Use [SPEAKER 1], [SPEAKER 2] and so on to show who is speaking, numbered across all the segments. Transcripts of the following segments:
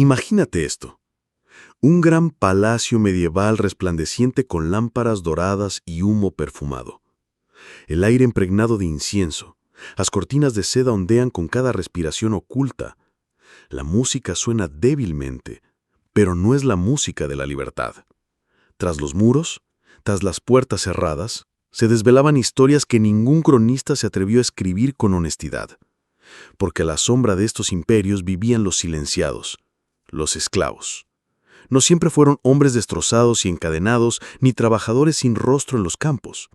[SPEAKER 1] Imagínate esto. Un gran palacio medieval resplandeciente con lámparas doradas y humo perfumado. El aire impregnado de incienso. Las cortinas de seda ondean con cada respiración oculta. La música suena débilmente, pero no es la música de la libertad. Tras los muros, tras las puertas cerradas, se desvelaban historias que ningún cronista se atrevió a escribir con honestidad. Porque a la sombra de estos imperios vivían los silenciados, los esclavos. No siempre fueron hombres destrozados y encadenados, ni trabajadores sin rostro en los campos.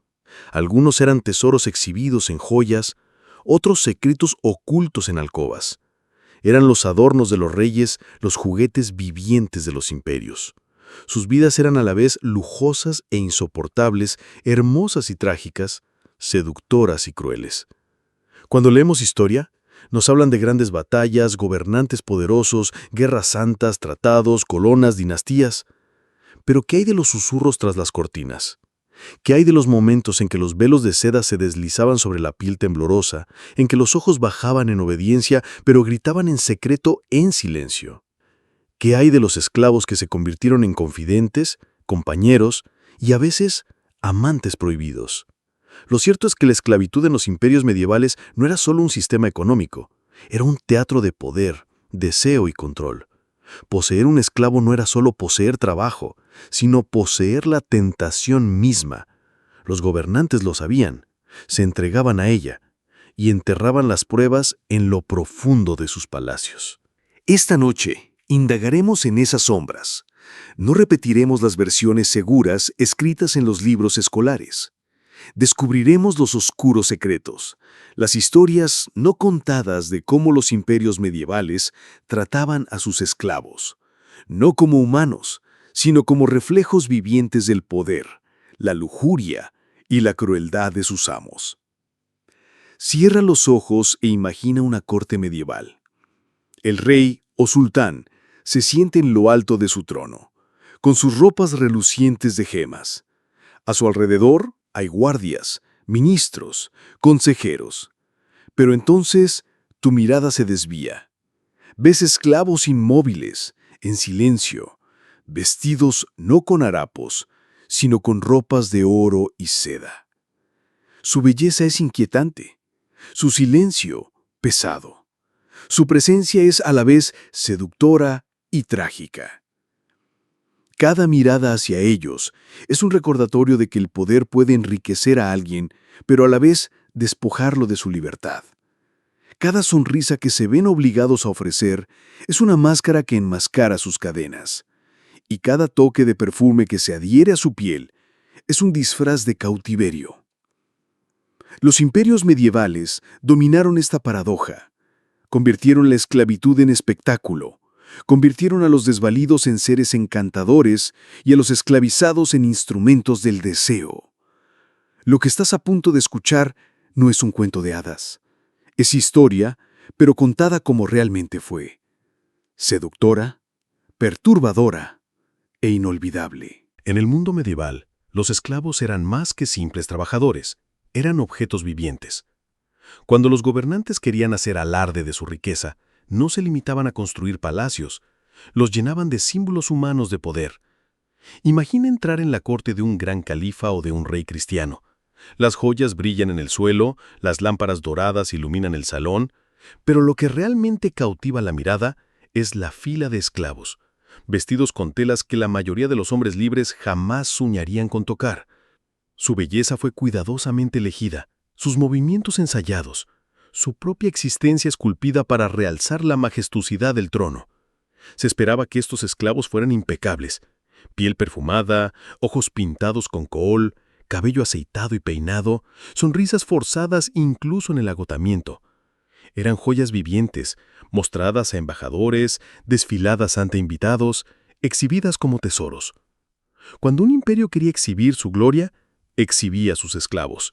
[SPEAKER 1] Algunos eran tesoros exhibidos en joyas, otros secretos ocultos en alcobas. Eran los adornos de los reyes, los juguetes vivientes de los imperios. Sus vidas eran a la vez lujosas e insoportables, hermosas y trágicas, seductoras y crueles. Cuando leemos historia, nos hablan de grandes batallas, gobernantes poderosos, guerras santas, tratados, colonas, dinastías. Pero ¿qué hay de los susurros tras las cortinas? ¿Qué hay de los momentos en que los velos de seda se deslizaban sobre la piel temblorosa, en que los ojos bajaban en obediencia, pero gritaban en secreto en silencio? ¿Qué hay de los esclavos que se convirtieron en confidentes, compañeros y a veces amantes prohibidos? Lo cierto es que la esclavitud en los imperios medievales no era solo un sistema económico, era un teatro de poder, deseo y control. Poseer un esclavo no era solo poseer trabajo, sino poseer la tentación misma. Los gobernantes lo sabían, se entregaban a ella y enterraban las pruebas en lo profundo de sus palacios.
[SPEAKER 2] Esta noche indagaremos en esas sombras. No repetiremos las versiones seguras escritas en los libros escolares. Descubriremos los oscuros secretos, las historias no contadas de cómo los imperios medievales trataban a sus esclavos, no como humanos, sino como reflejos vivientes del poder, la lujuria y la crueldad de sus amos. Cierra los ojos e imagina una corte medieval. El rey o sultán se siente en lo alto de su trono, con sus ropas relucientes de gemas. A su alrededor hay guardias, ministros, consejeros. Pero entonces tu mirada se desvía. Ves esclavos inmóviles, en silencio, vestidos no con harapos, sino con ropas de oro y seda. Su belleza es inquietante, su silencio pesado. Su presencia es a la vez seductora y trágica. Cada mirada hacia ellos es un recordatorio de que el poder puede enriquecer a alguien, pero a la vez despojarlo de su libertad. Cada sonrisa que se ven obligados a ofrecer es una máscara que enmascara sus cadenas. Y cada toque de perfume que se adhiere a su piel es un disfraz de cautiverio. Los imperios medievales dominaron esta paradoja. Convirtieron la esclavitud en espectáculo. Convirtieron a los desvalidos en seres encantadores y a los esclavizados en instrumentos del deseo. Lo que estás a punto de escuchar no es un cuento de hadas. Es historia, pero contada como realmente fue. Seductora, perturbadora e inolvidable.
[SPEAKER 1] En el mundo medieval, los esclavos eran más que simples trabajadores, eran objetos vivientes. Cuando los gobernantes querían hacer alarde de su riqueza, no se limitaban a construir palacios, los llenaban de símbolos humanos de poder. Imagina entrar en la corte de un gran califa o de un rey cristiano. Las joyas brillan en el suelo, las lámparas doradas iluminan el salón, pero lo que realmente cautiva la mirada es la fila de esclavos, vestidos con telas que la mayoría de los hombres libres jamás soñarían con tocar. Su belleza fue cuidadosamente elegida, sus movimientos ensayados, su propia existencia esculpida para realzar la majestuosidad del trono. Se esperaba que estos esclavos fueran impecables, piel perfumada, ojos pintados con kohl, cabello aceitado y peinado, sonrisas forzadas incluso en el agotamiento. Eran joyas vivientes, mostradas a embajadores, desfiladas ante invitados, exhibidas como tesoros. Cuando un imperio quería exhibir su gloria, exhibía a sus esclavos.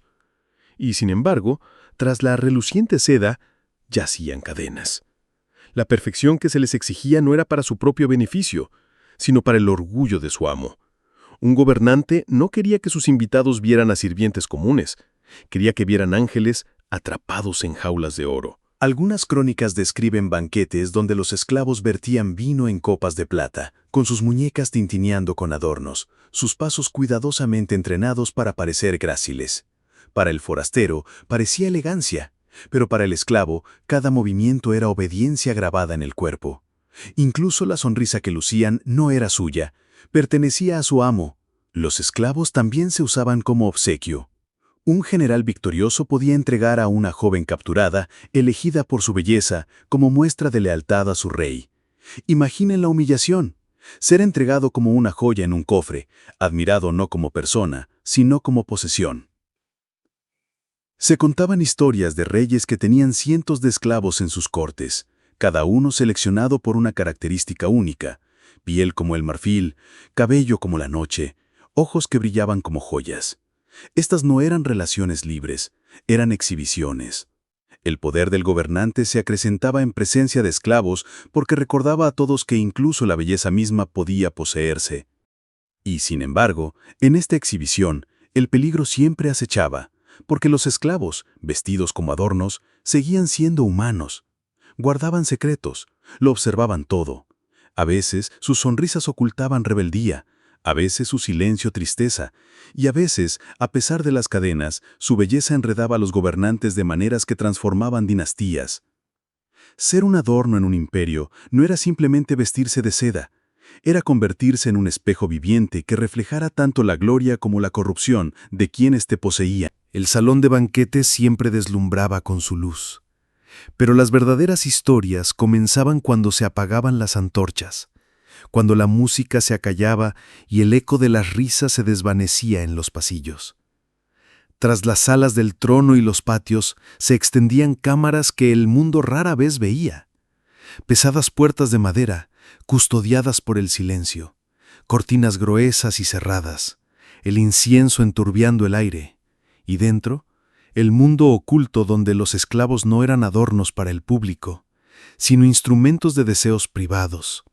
[SPEAKER 1] Y sin embargo, tras la reluciente seda, yacían cadenas. La perfección que se les exigía no era para su propio beneficio, sino para el orgullo de su amo. Un gobernante no quería que sus invitados vieran a sirvientes comunes, quería que vieran ángeles atrapados en jaulas de oro.
[SPEAKER 2] Algunas crónicas describen banquetes donde los esclavos vertían vino en copas de plata, con sus muñecas tintineando con adornos, sus pasos cuidadosamente entrenados para parecer gráciles. Para el forastero parecía elegancia, pero para el esclavo cada movimiento era obediencia grabada en el cuerpo. Incluso la sonrisa que lucían no era suya, pertenecía a su amo. Los esclavos también se usaban como obsequio. Un general victorioso podía entregar a una joven capturada, elegida por su belleza, como muestra de lealtad a su rey. Imaginen la humillación: ser entregado como una joya en un cofre, admirado no como persona, sino como posesión. Se contaban historias de reyes que tenían cientos de esclavos en sus cortes, cada uno seleccionado por una característica única: piel como el marfil, cabello como la noche, ojos que brillaban como joyas. Estas no eran relaciones libres, eran exhibiciones. El poder del gobernante se acrecentaba en presencia de esclavos porque recordaba a todos que incluso la belleza misma podía poseerse. Y, sin embargo, en esta exhibición, el peligro siempre acechaba, porque los esclavos, vestidos como adornos, seguían siendo humanos. Guardaban secretos, lo observaban todo. A veces sus sonrisas ocultaban rebeldía, a veces su silencio tristeza, y a veces, a pesar de las cadenas, su belleza enredaba a los gobernantes de maneras que transformaban dinastías. Ser un adorno en un imperio no era simplemente vestirse de seda, era convertirse en un espejo viviente que reflejara tanto la gloria como la corrupción de quienes te poseían. El salón de banquetes siempre deslumbraba con su luz. Pero las verdaderas historias comenzaban cuando se apagaban las antorchas, cuando la música se acallaba y el eco de las risas se desvanecía en los pasillos. Tras las salas del trono y los patios se extendían cámaras que el mundo rara vez veía. Pesadas puertas de madera, custodiadas por el silencio, cortinas gruesas y cerradas, el incienso enturbiando el aire, y dentro, el mundo oculto donde los esclavos no eran adornos para el público, sino instrumentos de deseos privados.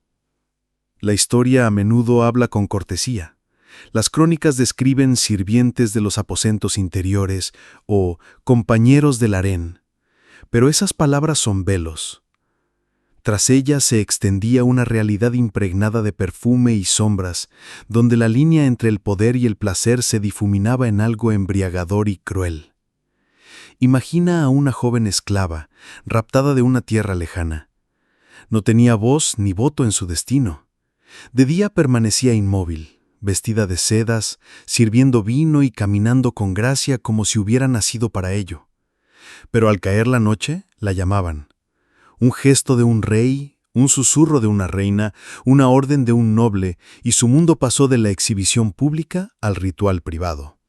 [SPEAKER 2] La historia a menudo habla con cortesía. Las crónicas describen sirvientes de los aposentos interiores o compañeros del harén, pero esas palabras son velos. Tras ellas se extendía una realidad impregnada de perfume y sombras, donde la línea entre el poder y el placer se difuminaba en algo embriagador y cruel. Imagina a una joven esclava, raptada de una tierra lejana. No tenía voz ni voto en su destino. De día permanecía inmóvil, vestida de sedas, sirviendo vino y caminando con gracia como si hubiera nacido para ello. Pero al caer la noche, la llamaban. Un gesto de un rey, un susurro de una reina, una orden de un noble, y su mundo pasó de la exhibición pública al ritual privado.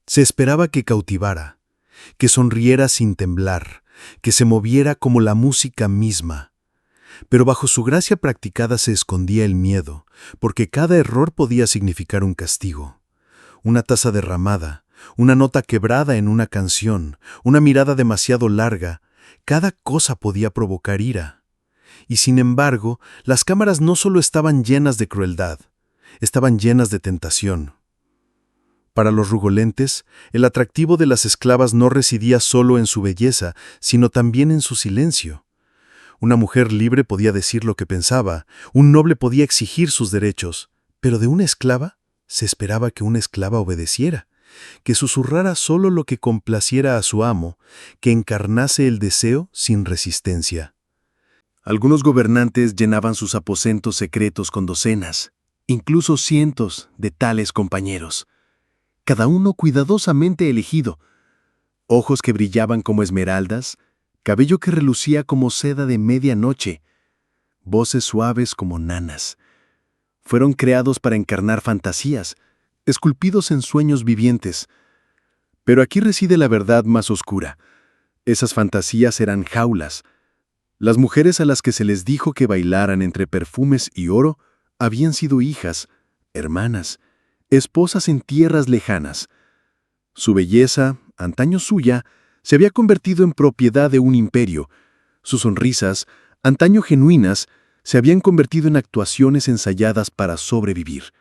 [SPEAKER 2] Se esperaba que cautivara, que sonriera sin temblar, que se moviera como la música misma. Pero bajo su gracia practicada se escondía el miedo, porque cada error podía significar un castigo. Una taza derramada, una nota quebrada en una canción, una mirada demasiado larga, cada cosa podía provocar ira. Y sin embargo, las cámaras no solo estaban llenas de crueldad, estaban llenas de tentación. Para los rugolentes, el atractivo de las esclavas no residía solo en su belleza, sino también en su silencio. Una mujer libre podía decir lo que pensaba, un noble podía exigir sus derechos, pero de una esclava se esperaba que una esclava obedeciera, que susurrara solo lo que complaciera a su amo, que encarnase el deseo sin resistencia. Algunos gobernantes llenaban sus aposentos secretos con docenas, incluso cientos de tales compañeros, cada uno cuidadosamente elegido, ojos que brillaban como esmeraldas, cabello que relucía como seda de medianoche, voces suaves como nanas. Fueron creados para encarnar fantasías, esculpidos en sueños vivientes. Pero aquí reside la verdad más oscura. Esas fantasías eran jaulas. Las mujeres a las que se les dijo que bailaran entre perfumes y oro habían sido hijas, hermanas, esposas en tierras lejanas. Su belleza, antaño suya, se había convertido en propiedad de un imperio. Sus sonrisas, antaño genuinas, se habían convertido en actuaciones ensayadas para sobrevivir.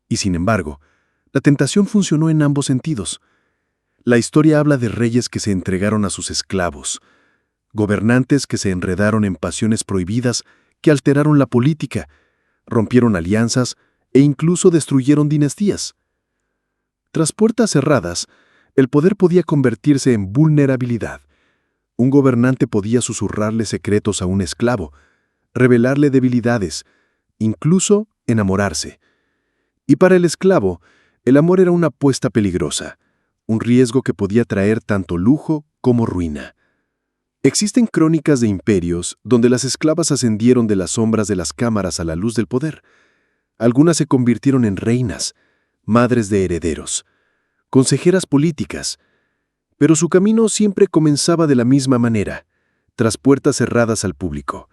[SPEAKER 2] Y sin embargo, la tentación funcionó en ambos sentidos. La historia habla de reyes que se entregaron a sus esclavos, Gobernantes que se enredaron en pasiones prohibidas que alteraron la política, rompieron alianzas e incluso destruyeron dinastías. Tras puertas cerradas, el poder podía convertirse en vulnerabilidad. Un gobernante podía susurrarle secretos a un esclavo, revelarle debilidades, incluso enamorarse. Y para el esclavo, el amor era una apuesta peligrosa, un riesgo que podía traer tanto lujo como ruina. Existen crónicas de imperios donde las esclavas ascendieron de las sombras de las cámaras a la luz del poder. Algunas se convirtieron en reinas, madres de herederos, consejeras políticas, pero su camino siempre comenzaba de la misma manera, tras puertas cerradas al público,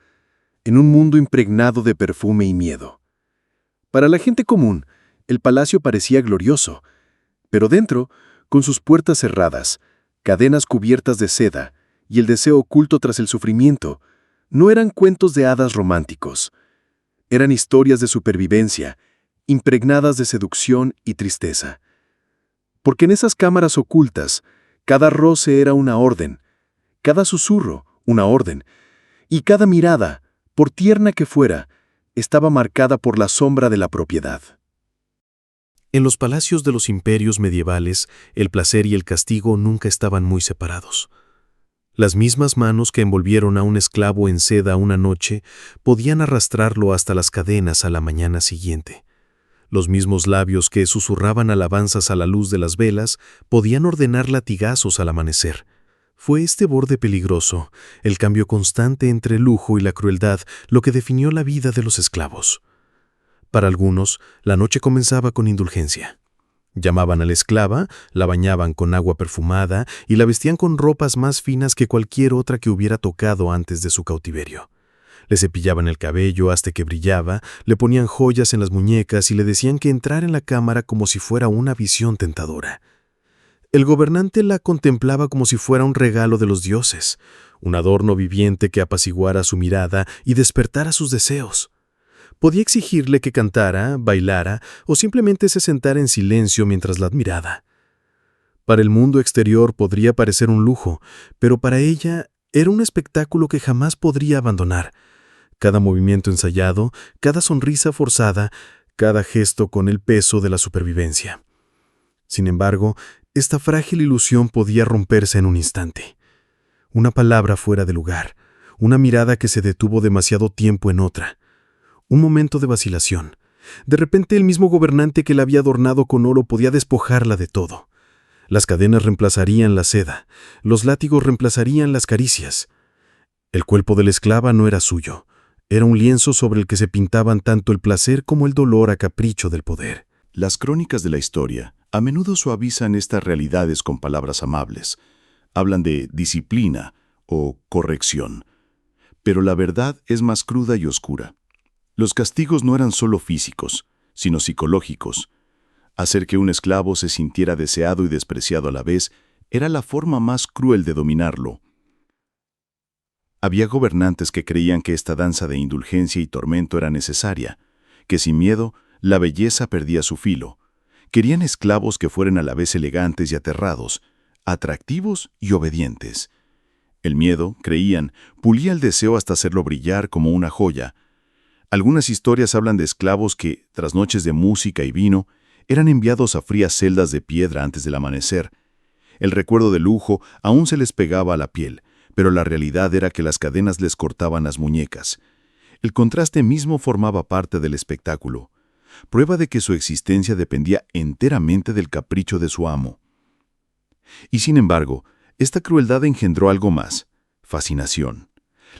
[SPEAKER 2] en un mundo impregnado de perfume y miedo. Para la gente común, el palacio parecía glorioso, pero dentro, con sus puertas cerradas, cadenas cubiertas de seda y el deseo oculto tras el sufrimiento, no eran cuentos de hadas románticos. Eran historias de supervivencia, impregnadas de seducción y tristeza. Porque en esas cámaras ocultas, cada roce era una orden, cada susurro una orden, y cada mirada, por tierna que fuera, estaba marcada por la sombra de la propiedad.
[SPEAKER 3] En los palacios de los imperios medievales, el placer y el castigo nunca estaban muy separados. Las mismas manos que envolvieron a un esclavo en seda una noche podían arrastrarlo hasta las cadenas a la mañana siguiente. Los mismos labios que susurraban alabanzas a la luz de las velas podían ordenar latigazos al amanecer. Fue este borde peligroso, el cambio constante entre el lujo y la crueldad, lo que definió la vida de los esclavos. Para algunos, la noche comenzaba con indulgencia. Llamaban a la esclava, la bañaban con agua perfumada y la vestían con ropas más finas que cualquier otra que hubiera tocado antes de su cautiverio. Le cepillaban el cabello hasta que brillaba, le ponían joyas en las muñecas y le decían que entrara en la cámara como si fuera una visión tentadora. El gobernante la contemplaba como si fuera un regalo de los dioses, un adorno viviente que apaciguara su mirada y despertara sus deseos. Podía exigirle que cantara, bailara o simplemente se sentara en silencio mientras la admiraba. Para el mundo exterior podría parecer un lujo, pero para ella era un espectáculo que jamás podría abandonar. Cada movimiento ensayado, cada sonrisa forzada, cada gesto con el peso de la supervivencia. Sin embargo, esta frágil ilusión podía romperse en un instante. Una palabra fuera de lugar, una mirada que se detuvo demasiado tiempo en otra. Un momento de vacilación. De repente el mismo gobernante que la había adornado con oro podía despojarla de todo. Las cadenas reemplazarían la seda, los látigos reemplazarían las caricias. El cuerpo de la esclava no era suyo, era un lienzo sobre el que se pintaban tanto el placer como el dolor a capricho del poder.
[SPEAKER 1] Las crónicas de la historia a menudo suavizan estas realidades con palabras amables. Hablan de disciplina o corrección. Pero la verdad es más cruda y oscura. Los castigos no eran solo físicos, sino psicológicos. Hacer que un esclavo se sintiera deseado y despreciado a la vez era la forma más cruel de dominarlo. Había gobernantes que creían que esta danza de indulgencia y tormento era necesaria, que sin miedo la belleza perdía su filo. Querían esclavos que fueran a la vez elegantes y aterrados, atractivos y obedientes. El miedo, creían, pulía el deseo hasta hacerlo brillar como una joya. Algunas historias hablan de esclavos que, tras noches de música y vino, eran enviados a frías celdas de piedra antes del amanecer. El recuerdo del lujo aún se les pegaba a la piel, pero la realidad era que las cadenas les cortaban las muñecas. El contraste mismo formaba parte del espectáculo, prueba de que su existencia dependía enteramente del capricho de su amo. Y sin embargo, esta crueldad engendró algo más: fascinación.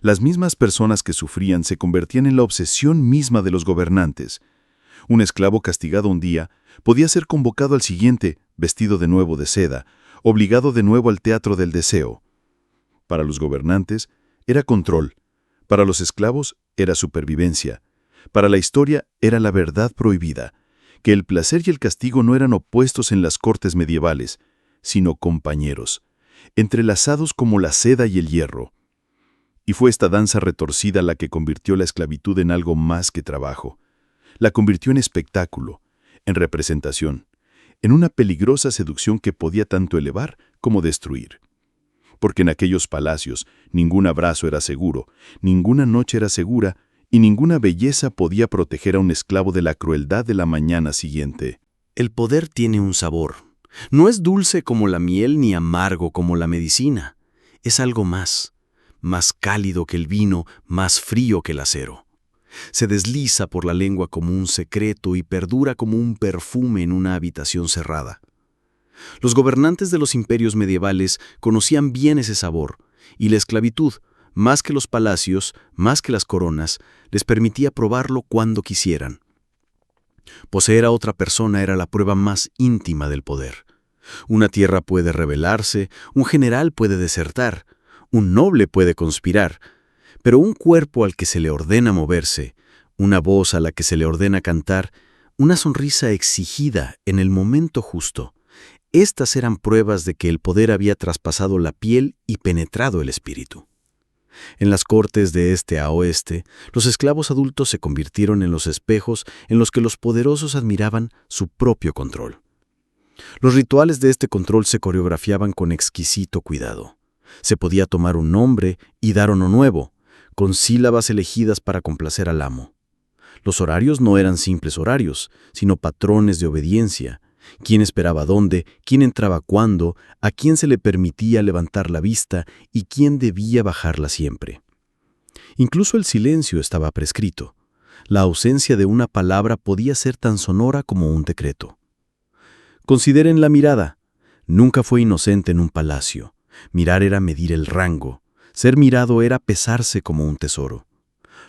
[SPEAKER 1] Las mismas personas que sufrían se convertían en la obsesión misma de los gobernantes. Un esclavo castigado un día podía ser convocado al siguiente, vestido de nuevo de seda, obligado de nuevo al teatro del deseo. Para los gobernantes era control, para los esclavos era supervivencia, para la historia era la verdad prohibida, que el placer y el castigo no eran opuestos en las cortes medievales, sino compañeros, entrelazados como la seda y el hierro. Y fue esta danza retorcida la que convirtió la esclavitud en algo más que trabajo. La convirtió en espectáculo, en representación, en una peligrosa seducción que podía tanto elevar como destruir.
[SPEAKER 4] porque en aquellos palacios ningún abrazo era seguro, ninguna noche era segura, y ninguna belleza podía proteger a un esclavo de la crueldad de la mañana siguiente.
[SPEAKER 5] El poder tiene un sabor. No es dulce como la miel ni amargo como la medicina. Es algo más cálido que el vino, más frío que el acero. Se desliza por la lengua como un secreto y perdura como un perfume en una habitación cerrada. Los gobernantes de los imperios medievales conocían bien ese sabor, y la esclavitud, más que los palacios, más que las coronas, les permitía probarlo cuando quisieran. Poseer a otra persona era la prueba más íntima del poder. Una tierra puede rebelarse, un general puede desertar, un noble puede conspirar, pero un cuerpo al que se le ordena moverse, una voz a la que se le ordena cantar, una sonrisa exigida en el momento justo, estas eran pruebas de que el poder había traspasado la piel y penetrado el espíritu. En las cortes de este a oeste, los esclavos adultos se convirtieron en los espejos en los que los poderosos admiraban su propio control. Los rituales de este control se coreografiaban con exquisito cuidado. Se podía tomar un nombre y dar uno nuevo, con sílabas elegidas para complacer al amo. Los horarios no eran simples horarios, sino patrones de obediencia. Quién esperaba dónde, quién entraba cuándo, a quién se le permitía levantar la vista y quién debía bajarla siempre. Incluso el silencio estaba prescrito. La ausencia de una palabra podía ser tan sonora como un decreto. Consideren la mirada. Nunca fue inocente en un palacio. Mirar era medir el rango. Ser mirado era pesarse como un tesoro.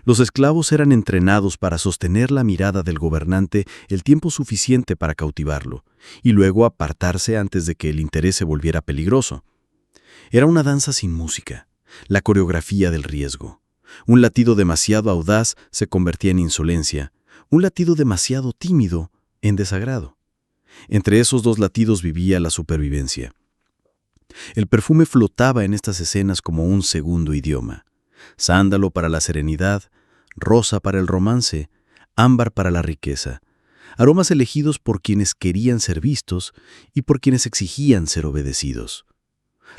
[SPEAKER 5] Los esclavos eran entrenados para sostener la mirada del gobernante el tiempo suficiente para cautivarlo, y luego apartarse antes de que el interés se volviera peligroso. Era una danza sin música, la coreografía del riesgo. Un latido demasiado audaz se convertía en insolencia, un latido demasiado tímido en desagrado. Entre esos dos latidos vivía la supervivencia. El perfume flotaba en estas escenas como un segundo idioma. Sándalo para la serenidad, rosa para el romance, ámbar para la riqueza, aromas elegidos por quienes querían ser vistos y por quienes exigían ser obedecidos.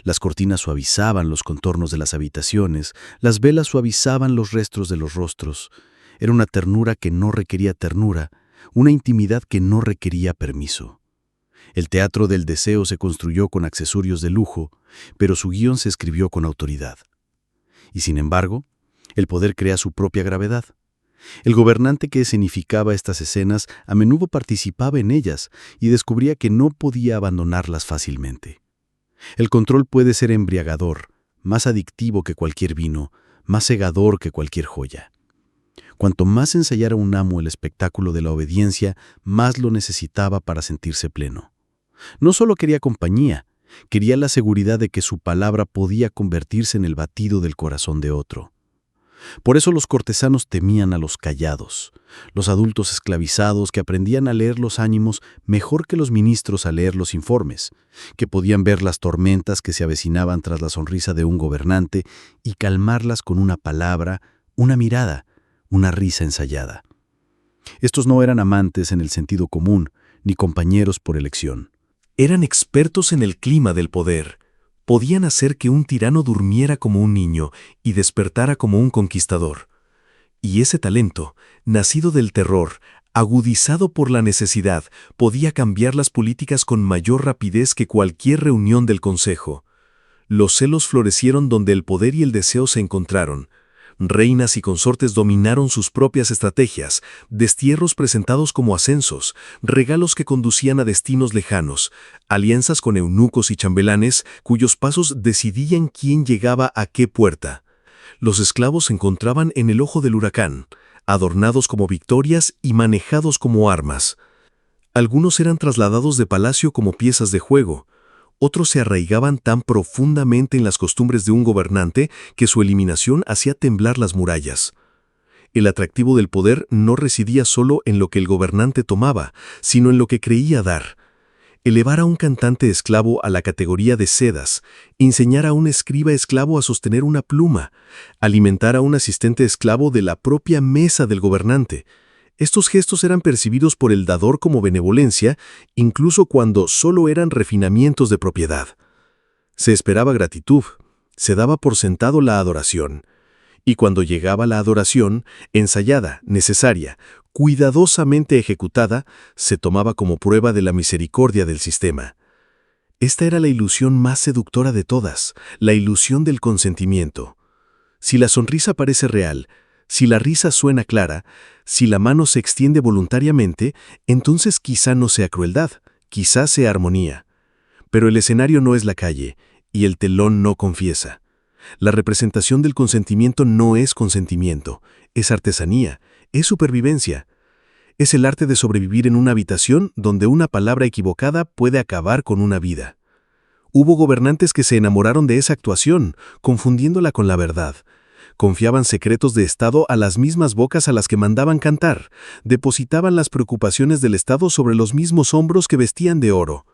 [SPEAKER 5] Las cortinas suavizaban los contornos de las habitaciones, las velas suavizaban los restos de los rostros. Era una ternura que no requería ternura, una intimidad que no requería permiso. El teatro del deseo se construyó con accesorios de lujo, pero su guión se escribió con autoridad. Y sin embargo, el poder crea su propia gravedad. El gobernante que escenificaba estas escenas a menudo participaba en ellas y descubría que no podía abandonarlas fácilmente. El control puede ser embriagador, más adictivo que cualquier vino, más cegador que cualquier joya. Cuanto más ensayara un amo el espectáculo de la obediencia, más lo necesitaba para sentirse pleno. No solo quería compañía, quería la seguridad de que su palabra podía convertirse en el batido del corazón de otro. Por eso los cortesanos temían a los callados, los adultos esclavizados que aprendían a leer los ánimos mejor que los ministros a leer los informes, que podían ver las tormentas que se avecinaban tras la sonrisa de un gobernante y calmarlas con una palabra, una mirada, una risa ensayada. Estos no eran amantes en el sentido común, ni compañeros por elección.
[SPEAKER 3] Eran expertos en el clima del poder. Podían hacer que un tirano durmiera como un niño y despertara como un conquistador. Y ese talento, nacido del terror, agudizado por la necesidad, podía cambiar las políticas con mayor rapidez que cualquier reunión del Consejo. Los celos florecieron donde el poder y el deseo se encontraron. Reinas y consortes dominaron sus propias estrategias, destierros presentados como ascensos, regalos que conducían a destinos lejanos, alianzas con eunucos y chambelanes cuyos pasos decidían quién llegaba a qué puerta. Los esclavos se encontraban en el ojo del huracán, adornados como victorias y manejados como armas. Algunos eran trasladados de palacio como piezas de juego. Otros se arraigaban tan profundamente en las costumbres de un gobernante que su eliminación hacía temblar las murallas. El atractivo del poder no residía solo en lo que el gobernante tomaba, sino en lo que creía dar. Elevar a un cantante esclavo a la categoría de sedas, enseñar a un escriba esclavo a sostener una pluma, alimentar a un asistente esclavo de la propia mesa del gobernante. Estos gestos eran percibidos por el dador como benevolencia, incluso cuando solo eran refinamientos de propiedad. Se esperaba gratitud, Se daba por sentado la adoración, y cuando llegaba la adoración, ensayada, necesaria, cuidadosamente ejecutada, se tomaba como prueba de la misericordia del sistema. Esta era la ilusión más seductora de todas, la ilusión del consentimiento. Si la sonrisa parece real, si la risa suena clara, si la mano se extiende voluntariamente, entonces quizá no sea crueldad, quizá sea armonía. Pero el escenario no es la calle, y el telón no confiesa. La representación del consentimiento no es consentimiento, es artesanía, es supervivencia. Es el arte de sobrevivir en una habitación donde una palabra equivocada puede acabar con una vida. Hubo gobernantes que se enamoraron de esa actuación, confundiéndola con la verdad. Confiaban secretos de Estado a las mismas bocas a las que mandaban cantar, depositaban las preocupaciones del Estado sobre los mismos hombros que vestían de oro.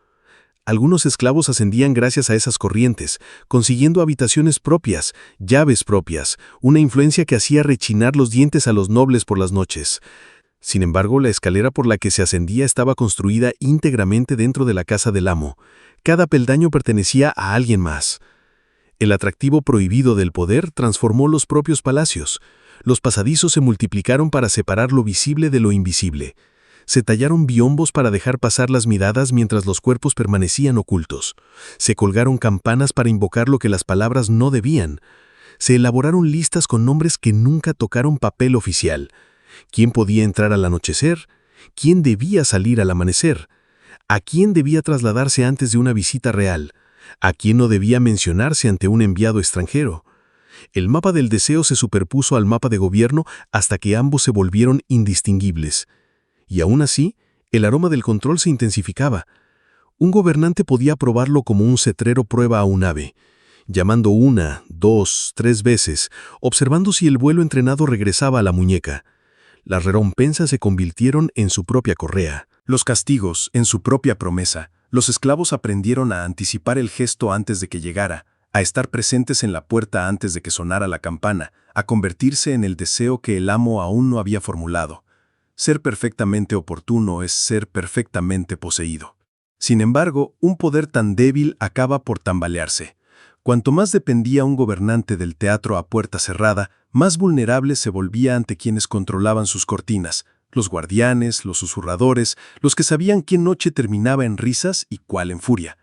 [SPEAKER 3] Algunos esclavos ascendían gracias a esas corrientes, consiguiendo habitaciones propias, llaves propias, una influencia que hacía rechinar los dientes a los nobles por las noches. Sin embargo, la escalera por la que se ascendía estaba construida íntegramente dentro de la casa del amo. Cada peldaño pertenecía a alguien más. El atractivo prohibido del poder transformó los propios palacios. Los pasadizos se multiplicaron para separar lo visible de lo invisible. Se tallaron biombos para dejar pasar las miradas mientras los cuerpos permanecían ocultos. Se colgaron campanas para invocar lo que las palabras no debían. Se elaboraron listas con nombres que nunca tocaron papel oficial. ¿Quién podía entrar al anochecer? ¿Quién debía salir al amanecer? ¿A quién debía trasladarse antes de una visita real? ¿A quién no debía mencionarse ante un enviado extranjero? El mapa del deseo se superpuso al mapa de gobierno hasta que ambos se volvieron indistinguibles. Y aún así, el aroma del control se intensificaba. Un gobernante podía probarlo como un cetrero prueba a un ave, llamando 1, 2, 3 veces, observando si el vuelo entrenado regresaba a la muñeca. Las recompensas se convirtieron en su propia correa.
[SPEAKER 2] Los castigos, en su propia promesa. Los esclavos aprendieron a anticipar el gesto antes de que llegara, a estar presentes en la puerta antes de que sonara la campana, a convertirse en el deseo que el amo aún no había formulado. Ser perfectamente oportuno es ser perfectamente poseído. Sin embargo, un poder tan débil acaba por tambalearse. Cuanto más dependía un gobernante del teatro a puerta cerrada, más vulnerable se volvía ante quienes controlaban sus cortinas, los guardianes, los susurradores, los que sabían qué noche terminaba en risas y cuál en furia.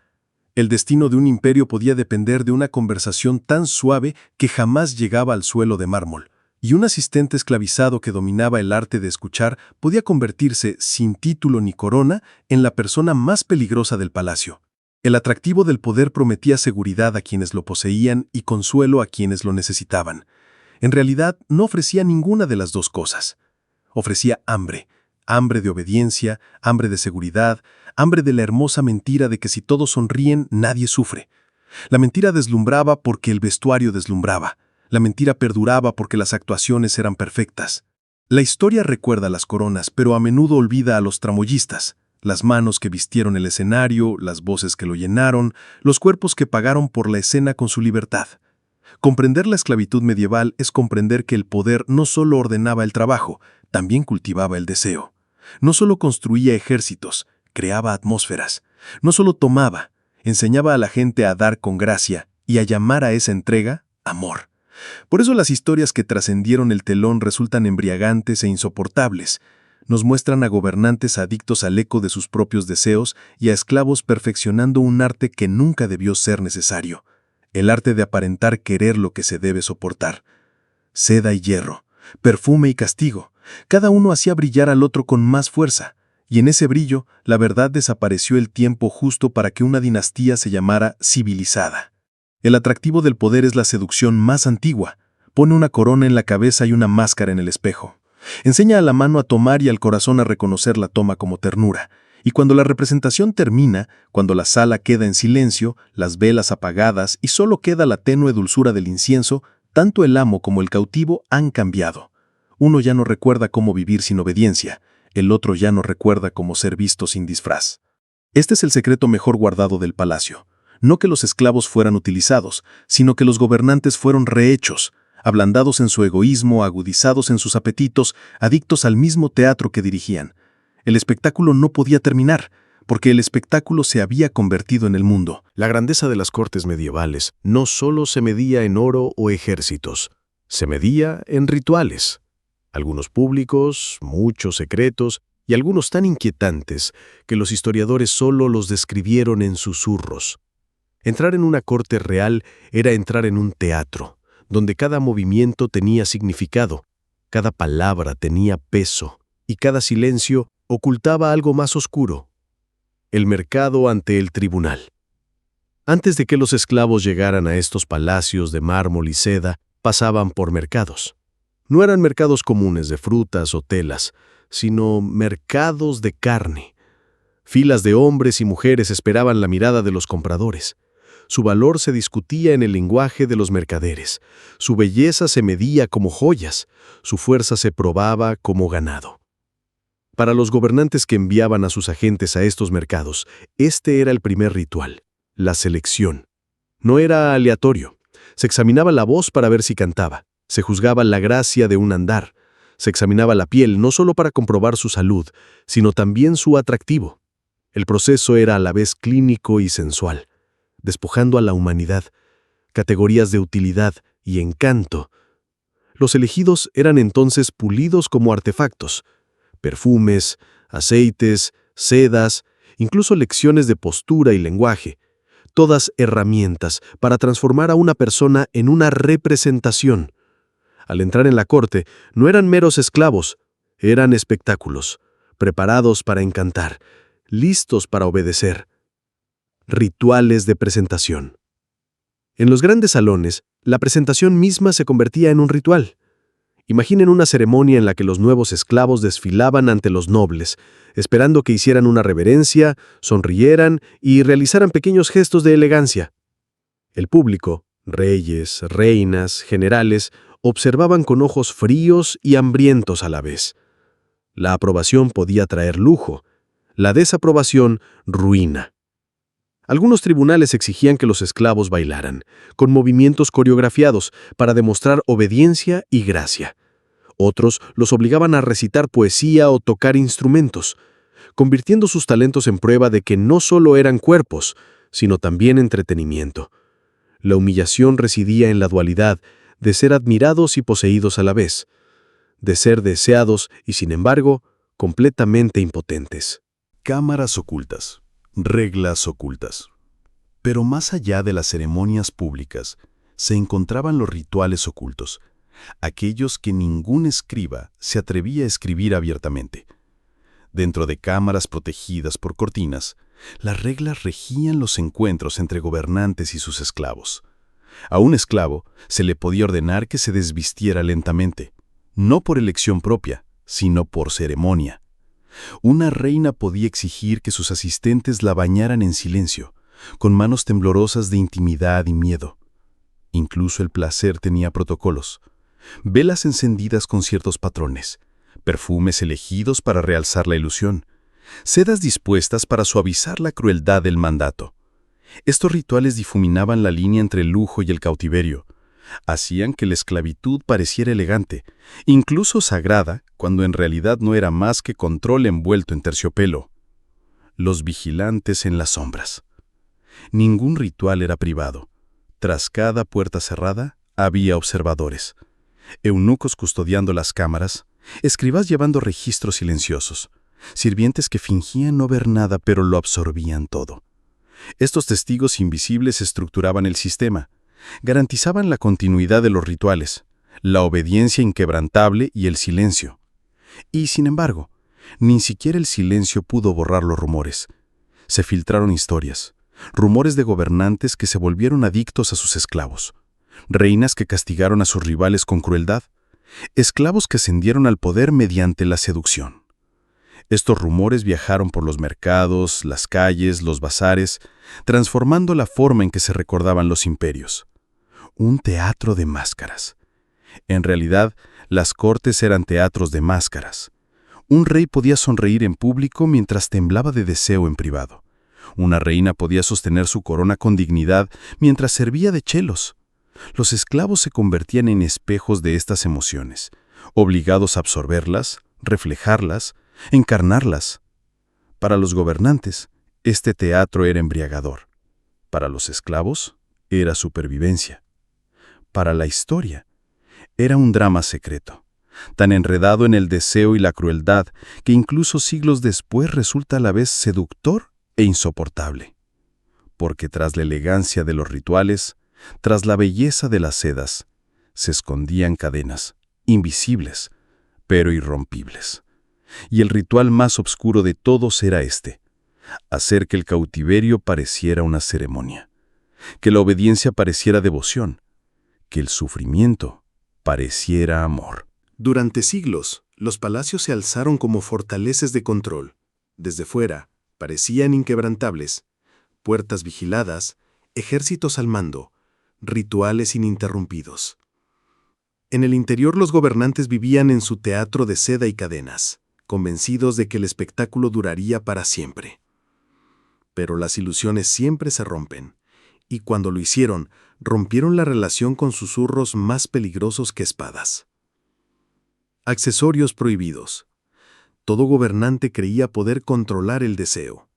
[SPEAKER 2] El destino de un imperio podía depender de una conversación tan suave que jamás llegaba al suelo de mármol, y un asistente esclavizado que dominaba el arte de escuchar podía convertirse, sin título ni corona, en la persona más peligrosa del palacio. El atractivo del poder prometía seguridad a quienes lo poseían y consuelo a quienes lo necesitaban. En realidad, no ofrecía ninguna de las dos cosas. Ofrecía hambre, hambre de obediencia, hambre de seguridad, hambre de la hermosa mentira de que si todos sonríen, nadie sufre. La mentira deslumbraba porque el vestuario deslumbraba. La mentira perduraba porque las actuaciones eran perfectas. La historia recuerda las coronas, pero a menudo olvida a los tramoyistas. Las manos que vistieron el escenario, las voces que lo llenaron, los cuerpos que pagaron por la escena con su libertad. Comprender la esclavitud medieval es comprender que el poder no solo ordenaba el trabajo, también cultivaba el deseo. No solo construía ejércitos, creaba atmósferas. No solo tomaba, enseñaba a la gente a dar con gracia y a llamar a esa entrega amor. Por eso las historias que trascendieron el telón resultan embriagantes e insoportables. Nos muestran a gobernantes adictos al eco de sus propios deseos y a esclavos perfeccionando un arte que nunca debió ser necesario. El arte de aparentar querer lo que se debe soportar. Seda y hierro, perfume y castigo. Cada uno hacía brillar al otro con más fuerza, y en ese brillo la verdad desapareció el tiempo justo para que una dinastía se llamara civilizada. El atractivo del poder es la seducción más antigua. Pone una corona en la cabeza y una máscara en el espejo. Enseña a la mano a tomar y al corazón a reconocer la toma como ternura. Y cuando la representación termina, cuando la sala queda en silencio, las velas apagadas y solo queda la tenue dulzura del incienso, tanto el amo como el cautivo han cambiado. Uno ya no recuerda cómo vivir sin obediencia, el otro ya no recuerda cómo ser visto sin disfraz. Este es el secreto mejor guardado del palacio. No que los esclavos fueran utilizados, sino que los gobernantes fueron rehechos, ablandados en su egoísmo, agudizados en sus apetitos, adictos al mismo teatro que dirigían. El espectáculo no podía terminar, porque el espectáculo se había convertido en el mundo.
[SPEAKER 3] La grandeza de las cortes medievales no solo se medía en oro o ejércitos, se medía en rituales. Algunos públicos, muchos secretos y algunos tan inquietantes que los historiadores solo los describieron en susurros. Entrar en una corte real era entrar en un teatro, donde cada movimiento tenía significado, cada palabra tenía peso y cada silencio ocultaba algo más oscuro. El mercado ante el tribunal. Antes de que los esclavos llegaran a estos palacios de mármol y seda, pasaban por mercados. No eran mercados comunes de frutas o telas, sino mercados de carne. Filas de hombres y mujeres esperaban la mirada de los compradores. Su valor se discutía en el lenguaje de los mercaderes. Su belleza se medía como joyas. Su fuerza se probaba como ganado. Para los gobernantes que enviaban a sus agentes a estos mercados, este era el primer ritual, la selección. No era aleatorio. Se examinaba la voz para ver si cantaba. Se juzgaba la gracia de un andar. Se examinaba la piel no solo para comprobar su salud, sino también su atractivo. El proceso era a la vez clínico y sensual, despojando a la humanidad, categorías de utilidad y encanto. Los elegidos eran entonces pulidos como artefactos, perfumes, aceites, sedas, incluso lecciones de postura y lenguaje, todas herramientas para transformar a una persona en una representación. Al entrar en la corte, no eran meros esclavos, eran espectáculos, preparados para encantar, listos para obedecer. Rituales de presentación. En los grandes salones, la presentación misma se convertía en un ritual. Imaginen una ceremonia en la que los nuevos esclavos desfilaban ante los nobles, esperando que hicieran una reverencia, sonrieran y realizaran pequeños gestos de elegancia. El público, reyes, reinas, generales, observaban con ojos fríos y hambrientos a la vez. La aprobación podía traer lujo, la desaprobación, ruina. Algunos tribunales exigían que los esclavos bailaran, con movimientos coreografiados, para demostrar obediencia y gracia. Otros los obligaban a recitar poesía o tocar instrumentos, convirtiendo sus talentos en prueba de que no solo eran cuerpos, sino también entretenimiento. La humillación residía en la dualidad de ser admirados y poseídos a la vez, de ser deseados y, sin embargo, completamente impotentes.
[SPEAKER 4] Cámaras ocultas, reglas ocultas. Pero más allá de las ceremonias públicas, se encontraban los rituales ocultos, aquellos que ningún escriba se atrevía a escribir abiertamente. Dentro de cámaras protegidas por cortinas, las reglas regían los encuentros entre gobernantes y sus esclavos. A un esclavo se le podía ordenar que se desvistiera lentamente, no por elección propia, sino por ceremonia. Una reina podía exigir que sus asistentes la bañaran en silencio, con manos temblorosas de intimidad y miedo. Incluso el placer tenía protocolos, velas encendidas con ciertos patrones, perfumes elegidos para realzar la ilusión, sedas dispuestas para suavizar la crueldad del mandato. Estos rituales difuminaban la línea entre el lujo y el cautiverio. Hacían que la esclavitud pareciera elegante, incluso sagrada, cuando en realidad no era más que control envuelto en terciopelo. Los vigilantes en las sombras. Ningún ritual era privado. Tras cada puerta cerrada había observadores, eunucos custodiando las cámaras, escribas llevando registros silenciosos, sirvientes que fingían no ver nada pero lo absorbían todo. Estos testigos invisibles estructuraban el sistema, garantizaban la continuidad de los rituales, la obediencia inquebrantable y el silencio. Y, sin embargo, ni siquiera el silencio pudo borrar los rumores. Se filtraron historias, rumores de gobernantes que se volvieron adictos a sus esclavos, reinas que castigaron a sus rivales con crueldad, esclavos que ascendieron al poder mediante la seducción. Estos rumores viajaron por los mercados, las calles, los bazares, transformando la forma en que se recordaban los imperios. Un teatro de máscaras. En realidad, las cortes eran teatros de máscaras. Un rey podía sonreír en público mientras temblaba de deseo en privado. Una reina podía sostener su corona con dignidad mientras servía de chelos. Los esclavos se convertían en espejos de estas emociones, obligados a absorberlas, reflejarlas, encarnarlas. Para los gobernantes, Este teatro era embriagador. Para los esclavos, era supervivencia. Para la historia, era un drama secreto, tan enredado en el deseo y la crueldad que incluso siglos después resulta a la vez seductor e insoportable. Porque tras la elegancia de los rituales, tras la belleza de las sedas, se escondían cadenas, invisibles, pero irrompibles. Y el ritual más oscuro de todos era este: hacer que el cautiverio pareciera una ceremonia, que la obediencia pareciera devoción, que el sufrimiento pareciera amor.
[SPEAKER 2] Durante siglos, los palacios se alzaron como fortalezas de control. Desde fuera, parecían inquebrantables, puertas vigiladas, ejércitos al mando, rituales ininterrumpidos. En el interior los gobernantes vivían en su teatro de seda y cadenas, convencidos de que el espectáculo duraría para siempre. Pero las ilusiones siempre se rompen, y cuando lo hicieron, rompieron la relación con susurros más peligrosos que espadas. Accesorios prohibidos. Todo gobernante creía poder controlar el deseo.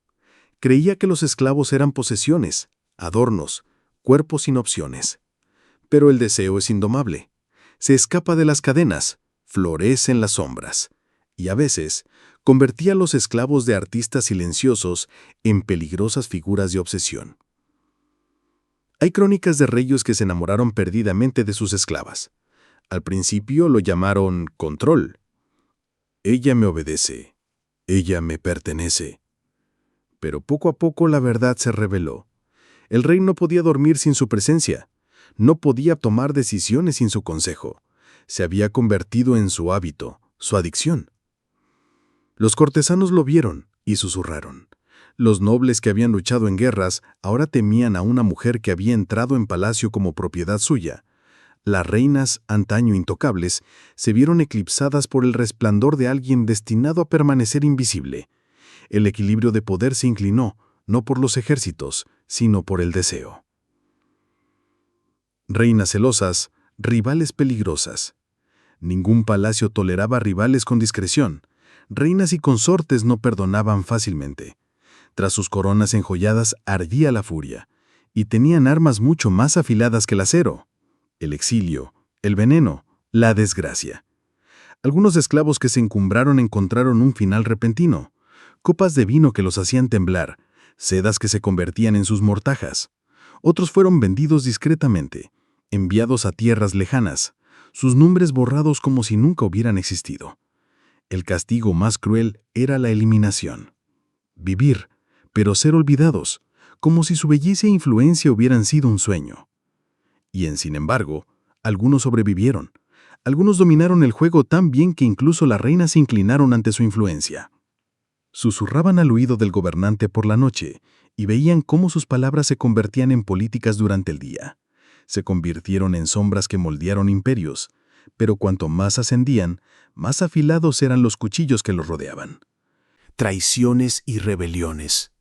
[SPEAKER 2] Creía que los esclavos eran posesiones, adornos, cuerpos sin opciones. Pero el deseo es indomable. Se escapa de las cadenas, florece en las sombras, y a veces convertía a los esclavos de artistas silenciosos en peligrosas figuras de obsesión. Hay crónicas de reyes que se enamoraron perdidamente de sus esclavas. Al principio lo llamaron control. Ella me obedece, ella me pertenece. Pero poco a poco la verdad se reveló. El rey no podía dormir sin su presencia, no podía tomar decisiones sin su consejo. Se había convertido en su hábito, su adicción. Los cortesanos lo vieron y susurraron. Los nobles que habían luchado en guerras ahora temían a una mujer que había entrado en palacio como propiedad suya. Las reinas, antaño intocables, se vieron eclipsadas por el resplandor de alguien destinado a permanecer invisible. El equilibrio de poder se inclinó, no por los ejércitos, sino por el deseo. Reinas celosas, rivales peligrosas. Ningún palacio toleraba rivales con discreción. Reinas y consortes no perdonaban fácilmente. Tras sus coronas enjolladas ardía la furia, y tenían armas mucho más afiladas que el acero: el exilio, el veneno, la desgracia. Algunos esclavos que se encumbraron encontraron un final repentino: copas de vino que los hacían temblar, sedas que se convertían en sus mortajas. Otros fueron vendidos discretamente, enviados a tierras lejanas, sus nombres borrados como si nunca hubieran existido. El castigo más cruel era la eliminación. Vivir, pero ser olvidados, como si su belleza e influencia hubieran sido un sueño. Sin embargo, algunos sobrevivieron. Algunos dominaron el juego tan bien que incluso las reinas se inclinaron ante su influencia. Susurraban al oído del gobernante por la noche y veían cómo sus palabras se convertían en políticas durante el día. Se convirtieron en sombras que moldearon imperios, pero cuanto más ascendían, más afilados eran los cuchillos que los rodeaban. Traiciones y rebeliones.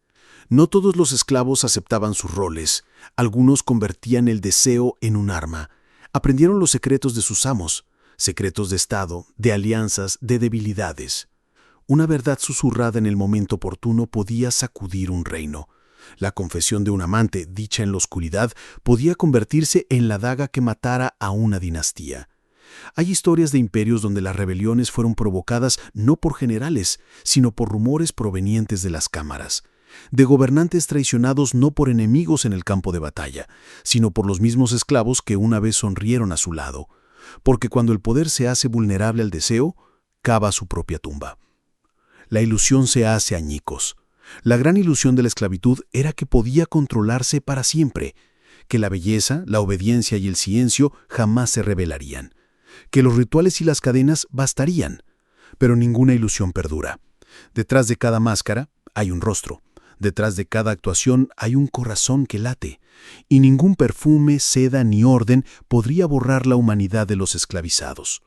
[SPEAKER 2] No todos los esclavos aceptaban sus roles. Algunos convertían el deseo en un arma. Aprendieron los secretos de sus amos, secretos de estado, de alianzas, de debilidades. Una verdad susurrada en el momento oportuno podía sacudir un reino. La confesión de un amante, dicha en la oscuridad, podía convertirse en la daga que matara a una dinastía. Hay historias de imperios donde las rebeliones fueron provocadas no por generales, sino por rumores provenientes de las cámaras. De gobernantes traicionados no por enemigos en el campo de batalla, sino por los mismos esclavos que una vez sonrieron a su lado. Porque cuando el poder se hace vulnerable al deseo, cava su propia tumba. La ilusión se hace añicos. La gran ilusión de la esclavitud era que podía controlarse para siempre, que la belleza, la obediencia y el silencio jamás se revelarían, que los rituales y las cadenas bastarían. Pero ninguna ilusión perdura. Detrás de cada máscara hay un rostro. Detrás de cada actuación hay un corazón que late, y ningún perfume, seda ni orden podría borrar la humanidad de los esclavizados.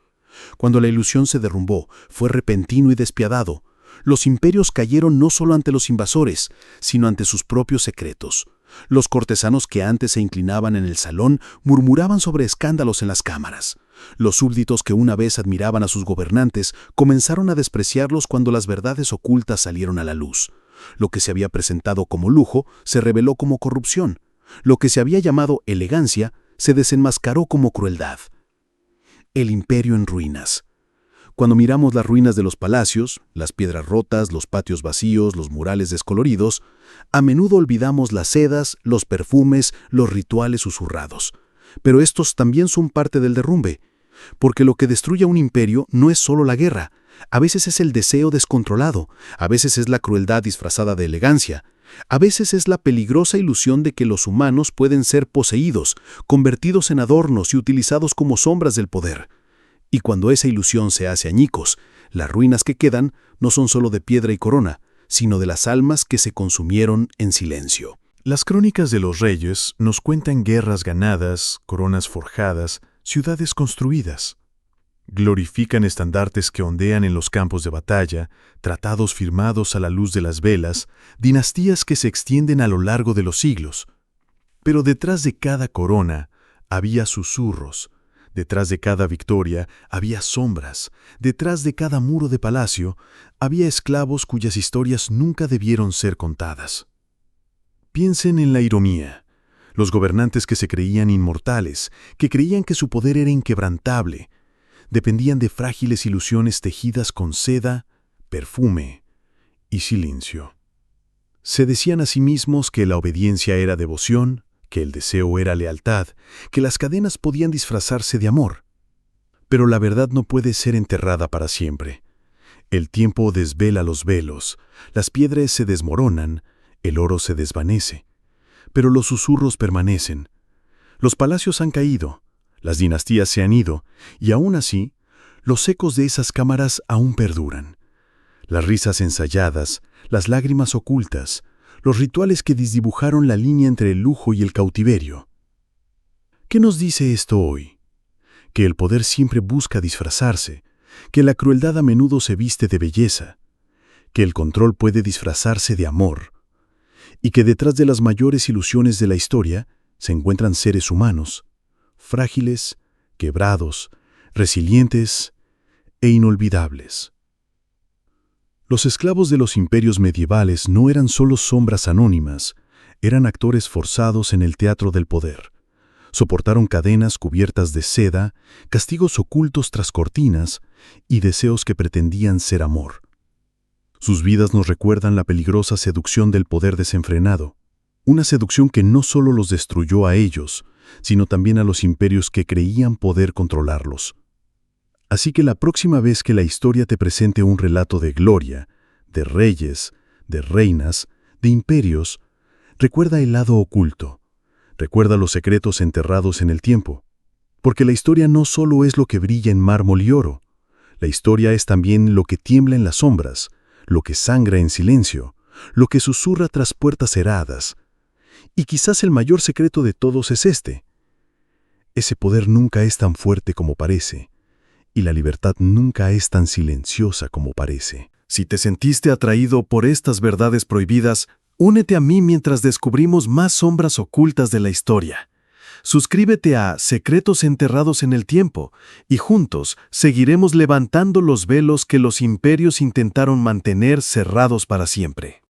[SPEAKER 2] Cuando la ilusión se derrumbó, fue repentino y despiadado. Los imperios cayeron no solo ante los invasores, sino ante sus propios secretos. Los cortesanos que antes se inclinaban en el salón murmuraban sobre escándalos en las cámaras. Los súbditos que una vez admiraban a sus gobernantes comenzaron a despreciarlos cuando las verdades ocultas salieron a la luz. Lo que se había presentado como lujo se reveló como corrupción. Lo que se había llamado elegancia se desenmascaró como crueldad. El imperio en ruinas. Cuando miramos las ruinas de los palacios, las piedras rotas, los patios vacíos, los murales descoloridos, a menudo olvidamos las sedas, los perfumes, los rituales susurrados. Pero estos también son parte del derrumbe, porque lo que destruye a un imperio no es solo la guerra, a veces es el deseo descontrolado, a veces es la crueldad disfrazada de elegancia, a veces es la peligrosa ilusión de que los humanos pueden ser poseídos, convertidos en adornos y utilizados como sombras del poder. Y cuando esa ilusión se hace añicos, las ruinas que quedan no son solo de piedra y corona, sino de las almas que se consumieron en silencio.
[SPEAKER 3] Las crónicas de los reyes nos cuentan guerras ganadas, coronas forjadas, ciudades construidas. Glorifican estandartes que ondean en los campos de batalla, tratados firmados a la luz de las velas, dinastías que se extienden a lo largo de los siglos. Pero detrás de cada corona había susurros, detrás de cada victoria había sombras, detrás de cada muro de palacio había esclavos cuyas historias nunca debieron ser contadas. Piensen en la ironía. Los gobernantes que se creían inmortales, que creían que su poder era inquebrantable, dependían de frágiles ilusiones tejidas con seda, perfume y silencio. Se decían a sí mismos que la obediencia era devoción, que el deseo era lealtad, que las cadenas podían disfrazarse de amor. Pero la verdad no puede ser enterrada para siempre. El tiempo desvela los velos, las piedras se desmoronan, el oro se desvanece. Pero los susurros permanecen. Los palacios han caído, las dinastías se han ido, y aún así, los ecos de esas cámaras aún perduran. Las risas ensayadas, las lágrimas ocultas, los rituales que desdibujaron la línea entre el lujo y el cautiverio. ¿Qué nos dice esto hoy? Que el poder siempre busca disfrazarse, que la crueldad a menudo se viste de belleza, que el control puede disfrazarse de amor, y que detrás de las mayores ilusiones de la historia se encuentran seres humanos, frágiles, quebrados, resilientes e inolvidables. Los esclavos de los imperios medievales no eran solo sombras anónimas, eran actores forzados en el teatro del poder. Soportaron cadenas cubiertas de seda, castigos ocultos tras cortinas y deseos que pretendían ser amor. Sus vidas nos recuerdan la peligrosa seducción del poder desenfrenado, una seducción que no solo los destruyó a ellos, sino también a los imperios que creían poder controlarlos. Así que la próxima vez que la historia te presente un relato de gloria, de reyes, de reinas, de imperios, recuerda el lado oculto, recuerda los secretos enterrados en el tiempo, porque la historia no solo es lo que brilla en mármol y oro, la historia es también lo que tiembla en las sombras, lo que sangra en silencio, lo que susurra tras puertas cerradas. Y quizás el mayor secreto de todos es este: ese poder nunca es tan fuerte como parece, y la libertad nunca es tan silenciosa como parece. Si te sentiste atraído por estas verdades prohibidas, únete a mí mientras descubrimos más sombras ocultas de la historia. Suscríbete a Secretos Enterrados en el Tiempo y juntos seguiremos levantando los velos que los imperios intentaron mantener cerrados para siempre.